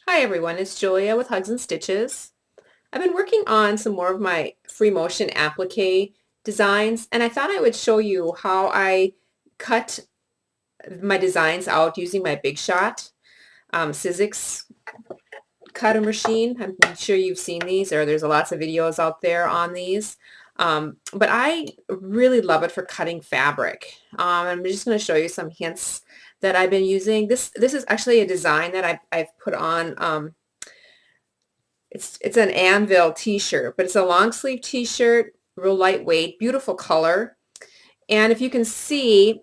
Hi everyone, it's Julia with Hugs and Stitches. I've been working on some more of my free motion applique designs, and I thought I would show you how I cut my designs out using my Big Shot Sizzix cutter machine. I'm sure you've seen these, or there's lots of videos out there on these. But I really love it for cutting fabric. I'm just going to show you some hints that I've been using. This is actually a design that I've put on. It's an anvil t-shirt, but it's a long sleeve t-shirt, real lightweight, beautiful color. And if you can see,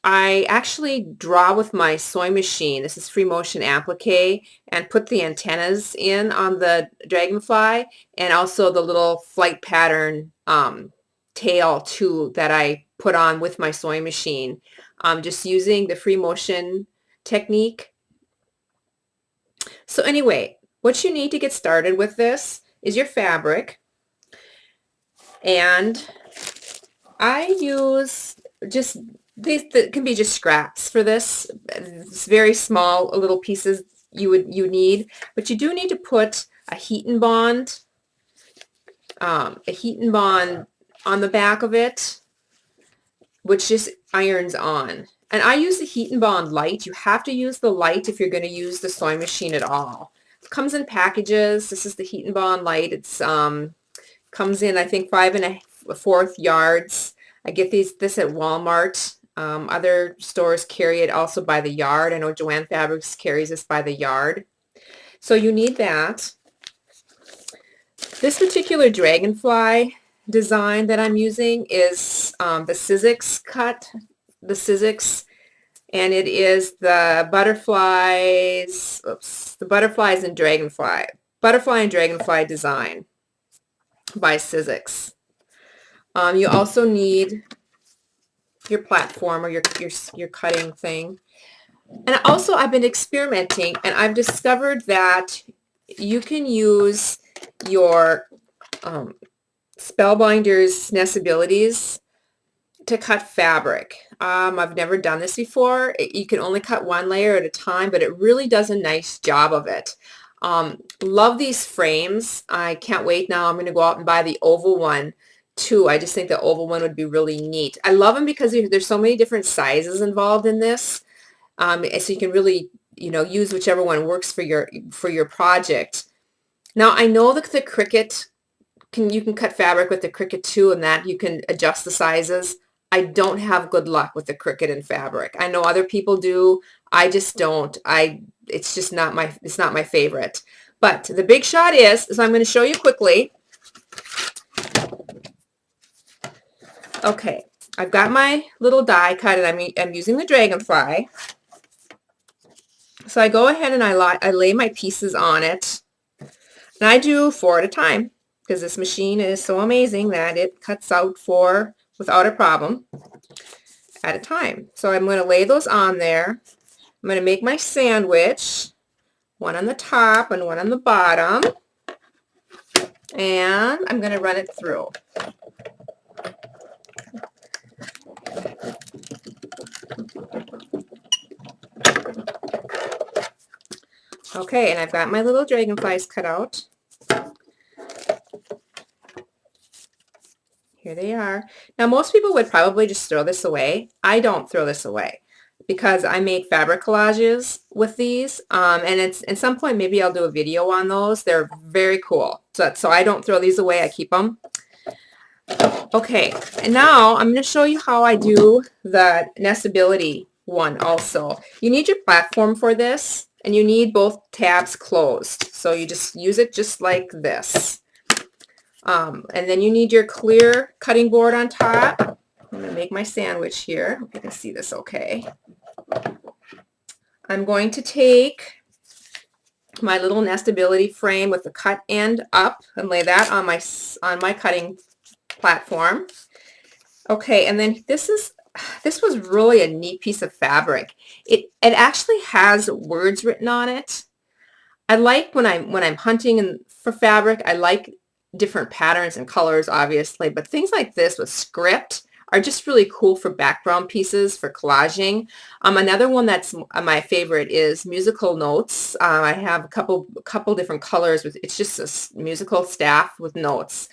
I actually draw with my sewing machine. This is free motion applique, and put the antennas in on the dragonfly, and also the little flight pattern tail too that I put on with my sewing machine. Just using the free motion technique. So anyway, what you need to get started with this is your fabric, and I use just these that can be just scraps for this. It's very small little pieces you need, but you do need to put a heat and bond on the back of it, which just irons on. And I use the heat and bond lite. You have to use the lite if you're going to use the sewing machine at all. It comes in packages. This is the heat and bond lite. It's comes in, I think, 5 1/4 yards. I get this at Walmart. Other stores carry it also by the yard. I know Joann Fabrics carries this by the yard. So you need that. This particular dragonfly design that I'm using is the Sizzix cut, the Sizzix, and it is the butterflies, the butterflies and dragonfly, butterfly and dragonfly design by Sizzix. You also need your platform or your cutting thing. And also I've been experimenting, and I've discovered that you can use your Spellbinders Nestablities to cut fabric. I've never done this before. You can only cut one layer at a time, but it really does a nice job of it. Love these frames. I can't wait now. I'm going to go out and buy the oval one too. I just think the oval one would be really neat. I love them because there's so many different sizes involved in this. So you can really, use whichever one works for your project. Now I know that the Cricut you can cut fabric with the Cricut too, and that you can adjust the sizes. I don't have good luck with the Cricut and fabric. I know other people do. I just don't. It's just not my favorite. But the Big Shot is, so I'm going to show you quickly. Okay, I've got my little die cut, and I'm using the dragonfly. So I go ahead and I lay my pieces on it, and I do 4 at a time, because this machine is so amazing that it cuts out 4 without a problem at a time. So I'm going to lay those on there. I'm going to make my sandwich, one on the top and one on the bottom, and I'm going to run it through. Okay, and I've got my little dragonflies cut out. Here they are. Now most people would probably just throw this away. I don't throw this away because I make fabric collages with these, and at some point maybe I'll do a video on those. They're very cool. So I don't throw these away. I keep them. Okay, and now I'm going to show you how I do the nestability one also. You need your platform for this, and you need both tabs closed. So you just use it just like this. And then you need your clear cutting board on top. I'm going to make my sandwich here. Hope you can see this okay. I'm going to take my little nestability frame with the cut end up and lay that on my cutting platform. Okay, and then this was really a neat piece of fabric. It actually has words written on it. I like when I'm hunting for fabric, I like different patterns and colors, obviously, but things like this with script are just really cool for background pieces, for collaging. Another one that's my favorite is musical notes. I have a couple different colors with, it's just a musical staff with notes.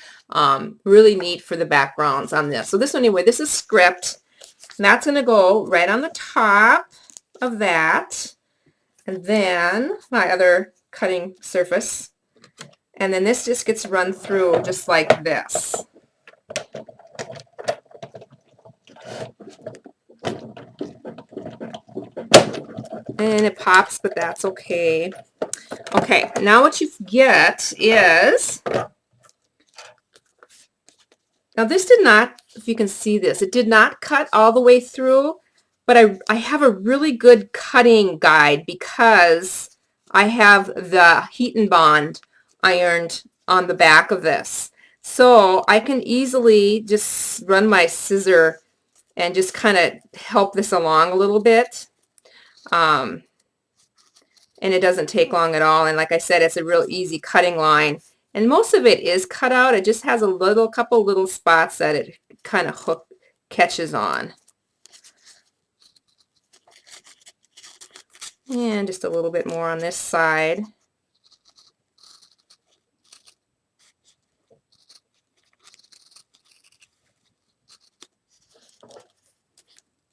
Really neat for the backgrounds on this. So this one anyway, this is script. And that's going to go right on the top of that. And then my other cutting surface. And then this just gets run through just like this. And it pops, but that's okay. Okay, now what you get is, now this did not, if you can see this, it did not cut all the way through, but I have a really good cutting guide because I have the heat and bond ironed on the back of this. So I can easily just run my scissor and just kind of help this along a little bit. And it doesn't take long at all. And like I said, it's a real easy cutting line. And most of it is cut out. It just has a couple little spots that it kind of catches on. And just a little bit more on this side.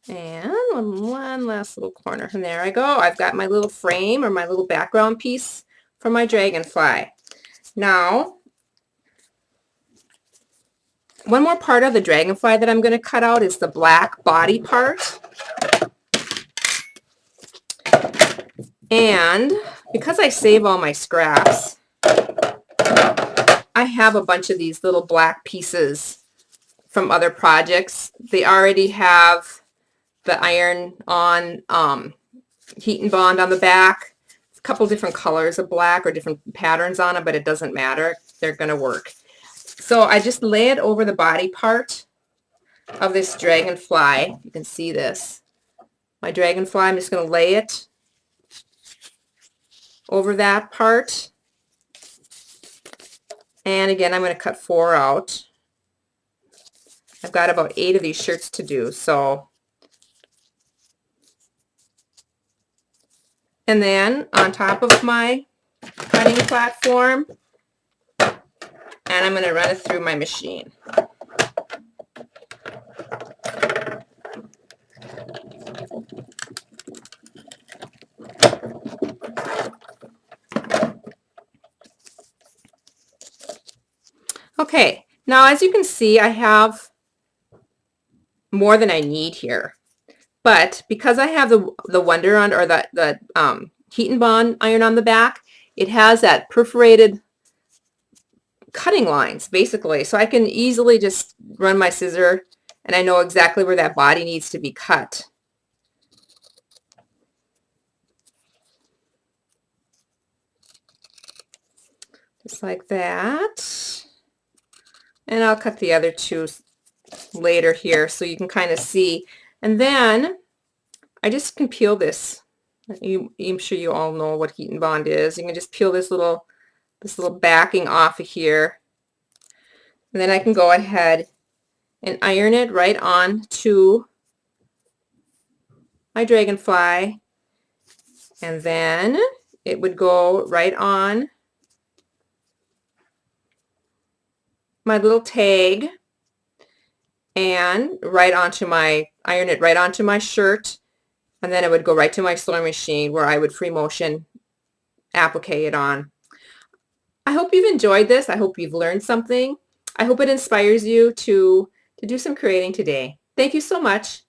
And one last little corner. And there I go. I've got my little frame or my little background piece for my dragonfly. Now, one more part of the dragonfly that I'm going to cut out is the black body part. And because I save all my scraps, I have a bunch of these little black pieces from other projects. They already have the iron on heat and bond on the back. A couple different colors of black or different patterns on it, but it doesn't matter. They're going to work. So I just lay it over the body part of this dragonfly. You can see this. My dragonfly, I'm just going to lay it over that part. And again, I'm going to cut 4 out. I've got about 8 of these shirts to do, so. And then on top of my cutting platform, and I'm going to run it through my machine. Okay, now as you can see, I have more than I need here. But because I have the Wonder on, or the heat and bond iron on the back, it has that perforated cutting lines basically. So I can easily just run my scissor and I know exactly where that body needs to be cut. Just like that. And I'll cut the other 2 later here so you can kind of see. And then I just can peel this. I'm sure you all know what heat and bond is. You can just peel this little backing off of here. And then I can go ahead and iron it right on to my dragonfly. And then it would go right on my little tag and right onto my, iron it right onto my shirt, and then it would go right to my sewing machine where I would free motion applique it on. I hope you've enjoyed this. I hope you've learned something. I hope it inspires you to do some creating today. Thank you so much.